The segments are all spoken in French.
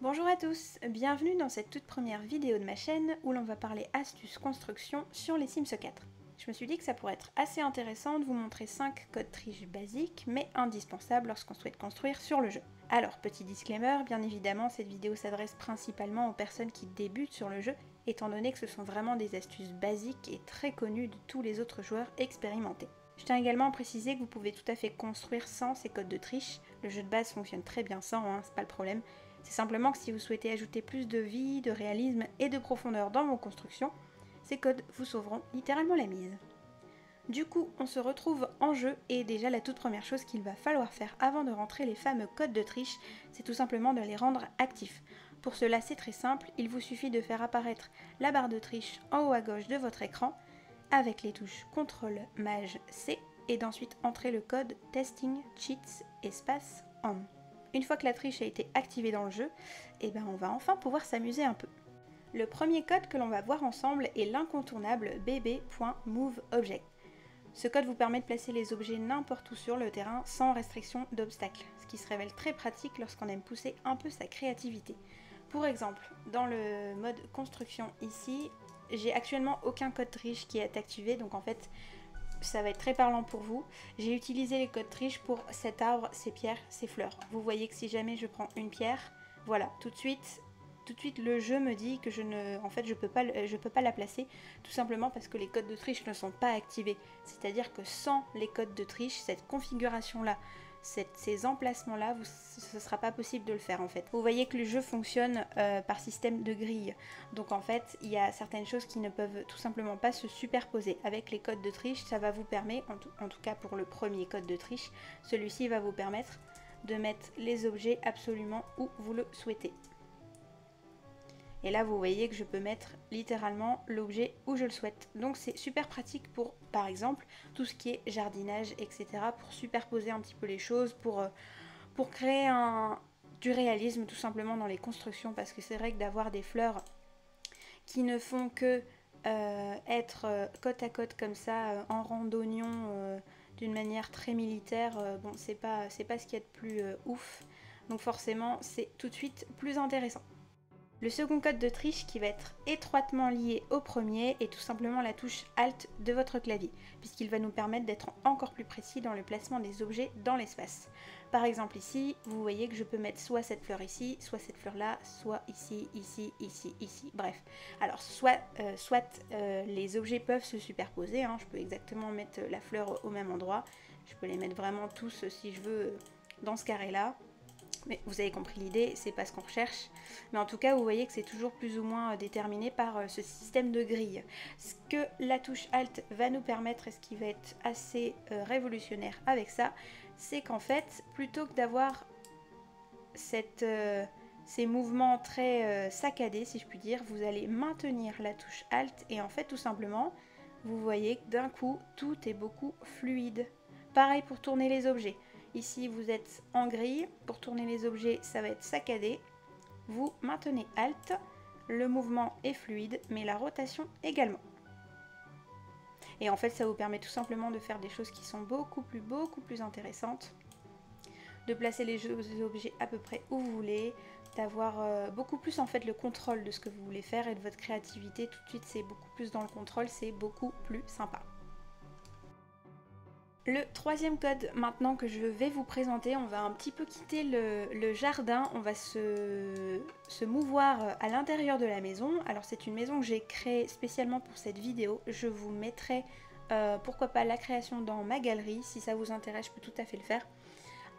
Bonjour à tous, bienvenue dans cette toute première vidéo de ma chaîne où l'on va parler astuces construction sur les Sims 4. Je me suis dit que ça pourrait être assez intéressant de vous montrer 5 codes triche basiques mais indispensables lorsqu'on souhaite construire sur le jeu. Alors, petit disclaimer, bien évidemment cette vidéo s'adresse principalement aux personnes qui débutent sur le jeu, étant donné que ce sont vraiment des astuces basiques et très connues de tous les autres joueurs expérimentés. Je tiens également à préciser que vous pouvez tout à fait construire sans ces codes de triche, le jeu de base fonctionne très bien sans, c'est pas le problème. C'est simplement que si vous souhaitez ajouter plus de vie, de réalisme et de profondeur dans vos constructions, ces codes vous sauveront littéralement la mise. Du coup, on se retrouve en jeu et déjà la toute première chose qu'il va falloir faire avant de rentrer les fameux codes de triche, c'est tout simplement de les rendre actifs. Pour cela, c'est très simple, il vous suffit de faire apparaître la barre de triche en haut à gauche de votre écran avec les touches CTRL Maj C et d'ensuite entrer le code Testing Cheats espace ON. Une fois que la triche a été activée dans le jeu, on va enfin pouvoir s'amuser un peu. Le premier code que l'on va voir ensemble est l'incontournable bb.moveObject. Ce code vous permet de placer les objets n'importe où sur le terrain sans restriction d'obstacles, ce qui se révèle très pratique lorsqu'on aime pousser un peu sa créativité. Pour exemple, dans le mode construction ici, j'ai actuellement aucun code triche qui est activé, donc en fait ça va être très parlant pour vous. J'ai utilisé les codes triche pour cet arbre, ces pierres, ces fleurs. Vous voyez que si jamais je prends une pierre, voilà, tout de suite le jeu me dit que je peux pas la placer, tout simplement parce que les codes de triche ne sont pas activés. C'est-à-dire que sans les codes de triche, cette configuration-là, ces emplacements-là, ce ne sera pas possible de le faire en fait. Vous voyez que le jeu fonctionne par système de grille. Donc en fait, il y a certaines choses qui ne peuvent tout simplement pas se superposer. Avec les codes de triche, ça va vous permettre, en tout cas pour le premier code de triche, celui-ci va vous permettre de mettre les objets absolument où vous le souhaitez. Et là, vous voyez que je peux mettre littéralement l'objet où je le souhaite. Donc c'est super pratique pour, par exemple, tout ce qui est jardinage, etc. Pour superposer un petit peu les choses, pour créer du réalisme tout simplement dans les constructions. Parce que c'est vrai que d'avoir des fleurs qui ne font que être côte à côte comme ça, en rang d'oignon, d'une manière très militaire, bon, c'est pas ce qu'il y a de plus ouf. Donc forcément, c'est tout de suite plus intéressant. Le second code de triche qui va être étroitement lié au premier est tout simplement la touche Alt de votre clavier, puisqu'il va nous permettre d'être encore plus précis dans le placement des objets dans l'espace. Par exemple ici, vous voyez que je peux mettre soit cette fleur ici, soit cette fleur là, soit ici, ici, ici, ici, bref. Alors soit les objets peuvent se superposer, je peux exactement mettre la fleur au même endroit, je peux les mettre vraiment tous si je veux dans ce carré là. Mais vous avez compris l'idée, c'est pas ce qu'on recherche. Mais en tout cas, vous voyez que c'est toujours plus ou moins déterminé par ce système de grille. Ce que la touche Alt va nous permettre, et ce qui va être assez révolutionnaire avec ça, c'est qu'en fait, plutôt que d'avoir ces mouvements très saccadés, si je puis dire, vous allez maintenir la touche Alt et en fait, tout simplement, vous voyez que d'un coup, tout est beaucoup fluide. Pareil pour tourner les objets. Ici, vous êtes en grille. Pour tourner les objets, ça va être saccadé. Vous maintenez Alt. Le mouvement est fluide, mais la rotation également. Et en fait, ça vous permet tout simplement de faire des choses qui sont beaucoup plus intéressantes. De placer les objets à peu près où vous voulez. D'avoir beaucoup plus en fait le contrôle de ce que vous voulez faire et de votre créativité. Tout de suite, c'est beaucoup plus dans le contrôle. C'est beaucoup plus sympa. Le troisième code maintenant que je vais vous présenter, on va un petit peu quitter le jardin, on va se mouvoir à l'intérieur de la maison. Alors c'est une maison que j'ai créée spécialement pour cette vidéo, je vous mettrai pourquoi pas la création dans ma galerie, si ça vous intéresse je peux tout à fait le faire.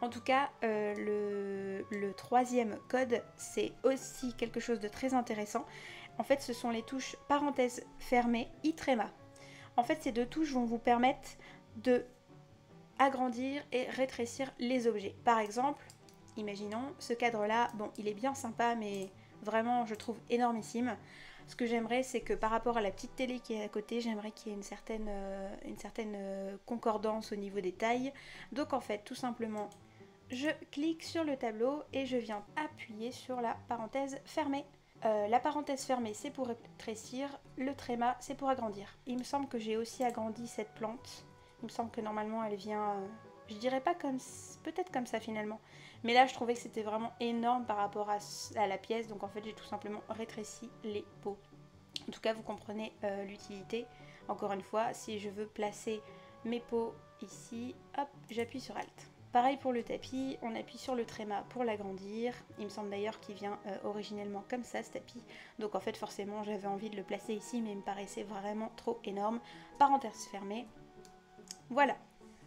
En tout cas, le troisième code, c'est aussi quelque chose de très intéressant. En fait, ce sont les touches parenthèse fermée, iTrema. En fait, ces deux touches vont vous permettre de agrandir et rétrécir les objets. Par exemple, imaginons ce cadre-là, bon, il est bien sympa, mais vraiment, je trouve énormissime. Ce que j'aimerais, c'est que par rapport à la petite télé qui est à côté, j'aimerais qu'il y ait une certaine concordance au niveau des tailles. Donc en fait, tout simplement, je clique sur le tableau et je viens appuyer sur la parenthèse fermée. La parenthèse fermée, c'est pour rétrécir, le tréma, c'est pour agrandir. Il me semble que j'ai aussi agrandi cette plante. Il me semble que normalement elle vient, je dirais pas comme, peut-être comme ça finalement, Mais là je trouvais que c'était vraiment énorme par rapport à la pièce, donc en fait j'ai tout simplement rétréci les pots. En tout cas vous comprenez l'utilité. Encore une fois, si je veux placer mes pots ici, hop, j'appuie sur Alt. Pareil pour le tapis, on appuie sur le tréma pour l'agrandir. Il me semble d'ailleurs qu'il vient originellement comme ça, ce tapis. Donc en fait forcément j'avais envie de le placer ici, mais il me paraissait vraiment trop énorme. Parenthèse fermée. Voilà.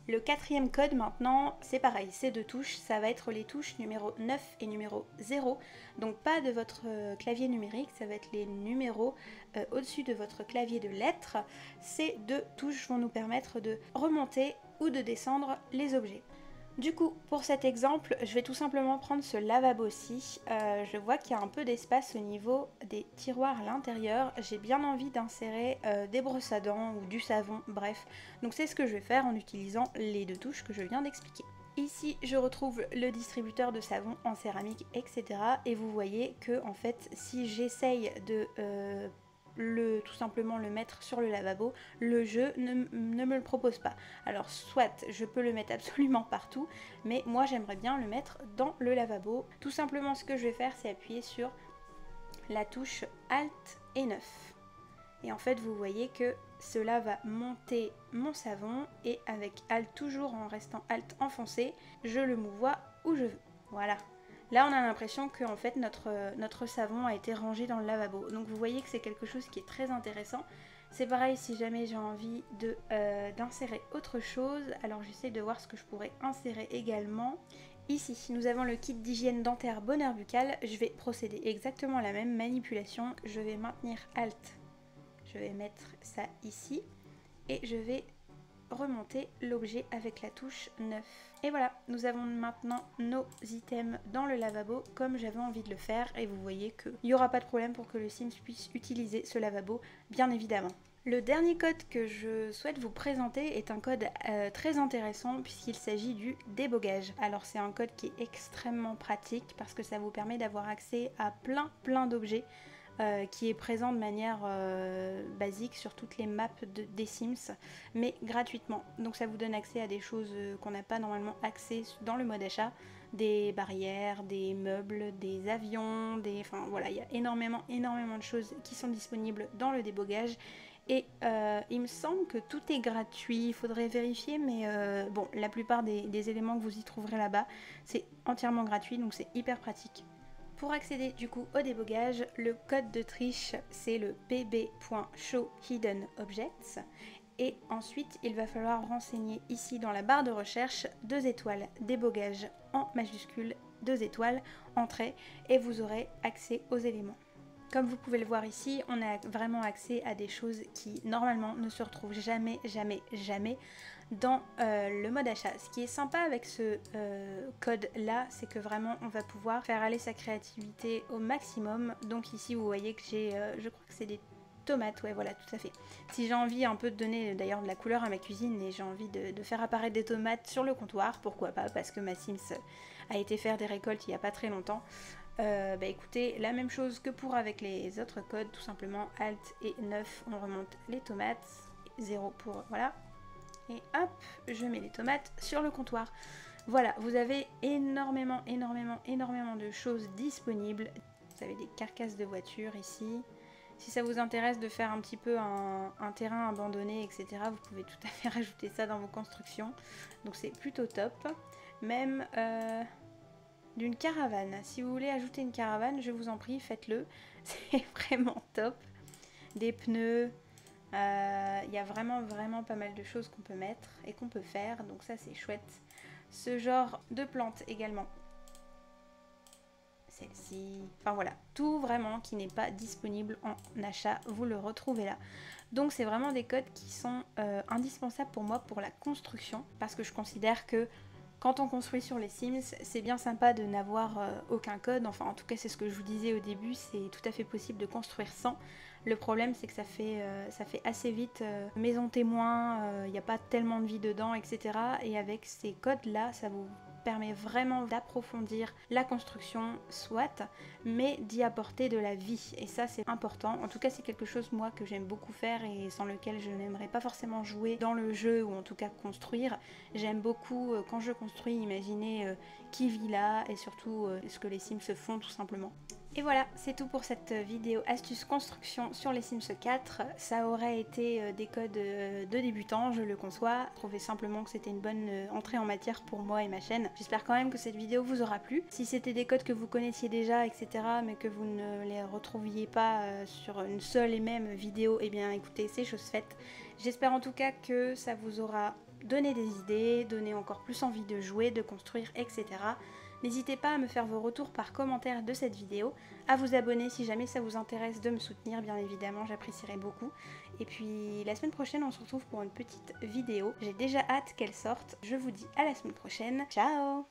Le quatrième code maintenant, c'est pareil, c'est 2 touches, ça va être les touches numéro 9 et numéro 0, donc pas de votre clavier numérique, ça va être les numéros au-dessus de votre clavier de lettres. Ces 2 touches vont nous permettre de remonter ou de descendre les objets. Du coup, pour cet exemple, je vais tout simplement prendre ce lavabo-ci. Je vois qu'il y a un peu d'espace au niveau des tiroirs à l'intérieur. J'ai bien envie d'insérer des brosses à dents ou du savon, bref. Donc c'est ce que je vais faire en utilisant les 2 touches que je viens d'expliquer. Ici, je retrouve le distributeur de savon en céramique, etc. Et vous voyez que, en fait, si j'essaye de tout simplement le mettre sur le lavabo, le jeu ne me le propose pas. Alors soit je peux le mettre absolument partout, mais moi j'aimerais bien le mettre dans le lavabo. Tout simplement ce que je vais faire, c'est appuyer sur la touche Alt et 9. Et en fait vous voyez que cela va monter mon savon, et avec Alt, toujours en restant Alt enfoncé, je le mouvoie où je veux. Voilà. Là on a l'impression que en fait notre savon a été rangé dans le lavabo. Donc vous voyez que c'est quelque chose qui est très intéressant. C'est pareil si jamais j'ai envie d'insérer autre chose. Alors j'essaie de voir ce que je pourrais insérer également. Ici nous avons le kit d'hygiène dentaire Bonheur Buccal. Je vais procéder exactement à la même manipulation. Je vais maintenir Alt. Je vais mettre ça ici. Et je vais remonter l'objet avec la touche 9. Et voilà, nous avons maintenant nos items dans le lavabo comme j'avais envie de le faire, et vous voyez qu'il n'y aura pas de problème pour que le Sims puisse utiliser ce lavabo, bien évidemment. Le dernier code que je souhaite vous présenter est un code très intéressant puisqu'il s'agit du débogage. Alors c'est un code qui est extrêmement pratique parce que ça vous permet d'avoir accès à plein d'objets. Qui est présent de manière basique sur toutes les maps des Sims, mais gratuitement. Donc ça vous donne accès à des choses qu'on n'a pas normalement accès dans le mode achat, des barrières, des meubles, des avions, enfin voilà, il y a énormément de choses qui sont disponibles dans le débogage. Et il me semble que tout est gratuit, il faudrait vérifier, mais bon, la plupart des éléments que vous y trouverez là-bas, c'est entièrement gratuit, donc c'est hyper pratique. Pour accéder du coup au débogage, le code de triche c'est le pb.showHiddenObjects, et ensuite il va falloir renseigner ici dans la barre de recherche 2 étoiles débogage en majuscule, 2 étoiles, entrée, et vous aurez accès aux éléments. Comme vous pouvez le voir ici, on a vraiment accès à des choses qui normalement ne se retrouvent jamais dans le mode achat. Ce qui est sympa avec ce code là, c'est que vraiment on va pouvoir faire aller sa créativité au maximum. Donc ici vous voyez que j'ai, je crois que c'est des tomates, ouais voilà, tout à fait. Si j'ai envie un peu de donner d'ailleurs de la couleur à ma cuisine et j'ai envie de faire apparaître des tomates sur le comptoir, pourquoi pas, parce que ma Sims a été faire des récoltes il n'y a pas très longtemps. Bah écoutez, la même chose que pour avec les autres codes, tout simplement Alt et 9, on remonte les tomates, 0 pour, voilà, et hop, je mets les tomates sur le comptoir. Voilà, vous avez énormément de choses disponibles. Vous avez des carcasses de voitures ici. Si ça vous intéresse de faire un petit peu un terrain abandonné, etc., vous pouvez tout à fait rajouter ça dans vos constructions. Donc c'est plutôt top. Même d'une caravane. Si vous voulez ajouter une caravane, je vous en prie, faites-le. C'est vraiment top. Des pneus. Il y a vraiment pas mal de choses qu'on peut mettre et qu'on peut faire. Donc ça, c'est chouette. Ce genre de plantes également. Celle-ci. Enfin voilà, tout vraiment qui n'est pas disponible en achat, vous le retrouvez là. Donc c'est vraiment des codes qui sont indispensables pour moi pour la construction. Parce que je considère que quand on construit sur les Sims, c'est bien sympa de n'avoir aucun code. Enfin, en tout cas, c'est ce que je vous disais au début, c'est tout à fait possible de construire sans. Le problème, c'est que ça fait assez vite maison témoin, il n'y a pas tellement de vie dedans, etc. Et avec ces codes-là, ça vous permet vraiment d'approfondir la construction, soit, mais d'y apporter de la vie. Et ça, c'est important. En tout cas, c'est quelque chose, moi, que j'aime beaucoup faire et sans lequel je n'aimerais pas forcément jouer dans le jeu ou en tout cas construire. J'aime beaucoup, quand je construis, imaginer qui vit là et surtout ce que les Sims se font tout simplement. Et voilà, c'est tout pour cette vidéo astuce construction sur les Sims 4. Ça aurait été des codes de débutants, je le conçois. Je trouvais simplement que c'était une bonne entrée en matière pour moi et ma chaîne. J'espère quand même que cette vidéo vous aura plu. Si c'était des codes que vous connaissiez déjà, etc., mais que vous ne les retrouviez pas sur une seule et même vidéo, eh bien écoutez, c'est chose faite. J'espère en tout cas que ça vous aura donné des idées, donné encore plus envie de jouer, de construire, etc. N'hésitez pas à me faire vos retours par commentaire de cette vidéo, à vous abonner si jamais ça vous intéresse, de me soutenir bien évidemment, j'apprécierais beaucoup. Et puis la semaine prochaine on se retrouve pour une petite vidéo, j'ai déjà hâte qu'elle sorte. Je vous dis à la semaine prochaine, ciao!